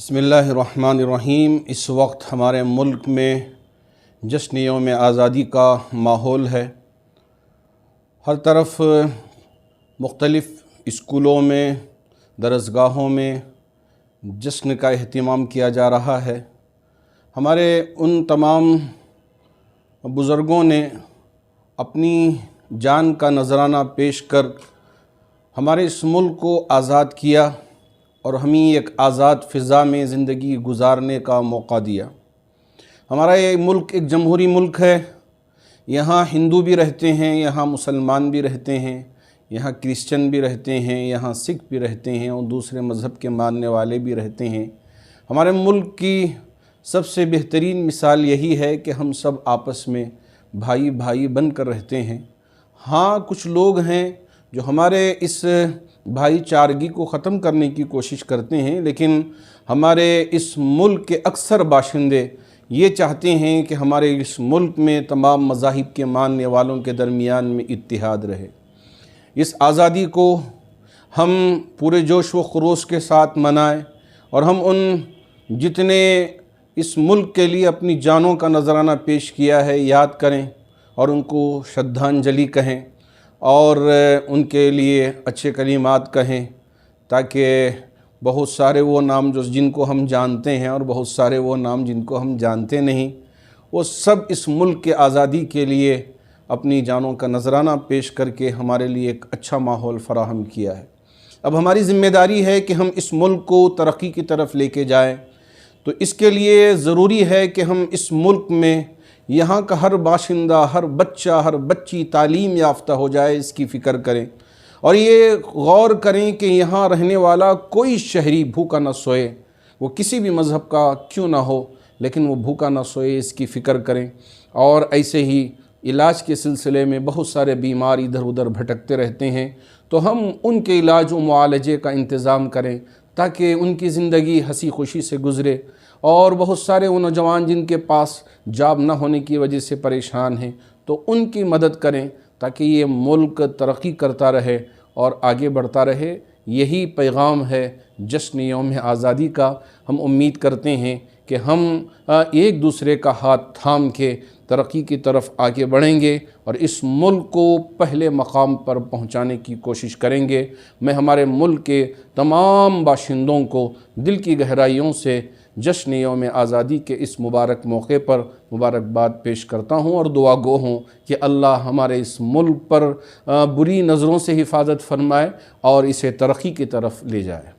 بسم اللہ الرحمن الرحیم۔ اس وقت ہمارے ملک میں جشن یوم آزادی کا ماحول ہے۔ ہر طرف مختلف اسکولوں میں، درسگاہوں میں جشن کا اہتمام کیا جا رہا ہے۔ ہمارے ان تمام بزرگوں نے اپنی جان کا نذرانہ پیش کر ہمارے اس ملک کو آزاد کیا اور ہمیں ایک آزاد فضا میں زندگی گزارنے کا موقع دیا۔ ہمارا یہ ملک ایک جمہوری ملک ہے۔ یہاں ہندو بھی رہتے ہیں، یہاں مسلمان بھی رہتے ہیں، یہاں کرسچن بھی رہتے ہیں، یہاں سکھ بھی رہتے ہیں اور دوسرے مذہب کے ماننے والے بھی رہتے ہیں۔ ہمارے ملک کی سب سے بہترین مثال یہی ہے کہ ہم سب آپس میں بھائی بھائی بن کر رہتے ہیں۔ ہاں، کچھ لوگ ہیں جو ہمارے اس بھائی چارگی کو ختم کرنے کی کوشش کرتے ہیں، لیکن ہمارے اس ملک کے اکثر باشندے یہ چاہتے ہیں کہ ہمارے اس ملک میں تمام مذاہب کے ماننے والوں کے درمیان میں اتحاد رہے۔ اس آزادی کو ہم پورے جوش و خروش کے ساتھ منائیں اور ہم ان جتنے اس ملک کے لیے اپنی جانوں کا نذرانہ پیش کیا ہے یاد کریں اور ان کو شردھانجلی کہیں اور ان کے لیے اچھے کلمات کہیں، تاکہ بہت سارے وہ نام جن کو ہم جانتے ہیں اور بہت سارے وہ نام جن کو ہم جانتے نہیں، وہ سب اس ملک کے آزادی کے لیے اپنی جانوں کا نذرانہ پیش کر کے ہمارے لیے ایک اچھا ماحول فراہم کیا ہے۔ اب ہماری ذمہ داری ہے کہ ہم اس ملک کو ترقی کی طرف لے کے جائیں، تو اس کے لیے ضروری ہے کہ ہم اس ملک میں یہاں کا ہر باشندہ، ہر بچہ، ہر بچی تعلیم یافتہ ہو جائے، اس کی فکر کریں اور یہ غور کریں کہ یہاں رہنے والا کوئی شہری بھوکا نہ سوئے، وہ کسی بھی مذہب کا کیوں نہ ہو، لیکن وہ بھوکا نہ سوئے، اس کی فکر کریں۔ اور ایسے ہی علاج کے سلسلے میں بہت سارے بیمار ادھر ادھر بھٹکتے رہتے ہیں، تو ہم ان کے علاج و معالجے کا انتظام کریں تاکہ ان کی زندگی ہنسی خوشی سے گزرے۔ اور بہت سارے وہ نوجوان جن کے پاس جاب نہ ہونے کی وجہ سے پریشان ہیں، تو ان کی مدد کریں تاکہ یہ ملک ترقی کرتا رہے اور آگے بڑھتا رہے۔ یہی پیغام ہے جشن یوم آزادی کا۔ ہم امید کرتے ہیں کہ ہم ایک دوسرے کا ہاتھ تھام کے ترقی کی طرف آگے بڑھیں گے اور اس ملک کو پہلے مقام پر پہنچانے کی کوشش کریں گے۔ میں ہمارے ملک کے تمام باشندوں کو دل کی گہرائیوں سے جشن یوم آزادی کے اس مبارک موقع پر مبارکباد پیش کرتا ہوں اور دعا گو ہوں کہ اللہ ہمارے اس ملک پر بری نظروں سے حفاظت فرمائے اور اسے ترقی کی طرف لے جائے۔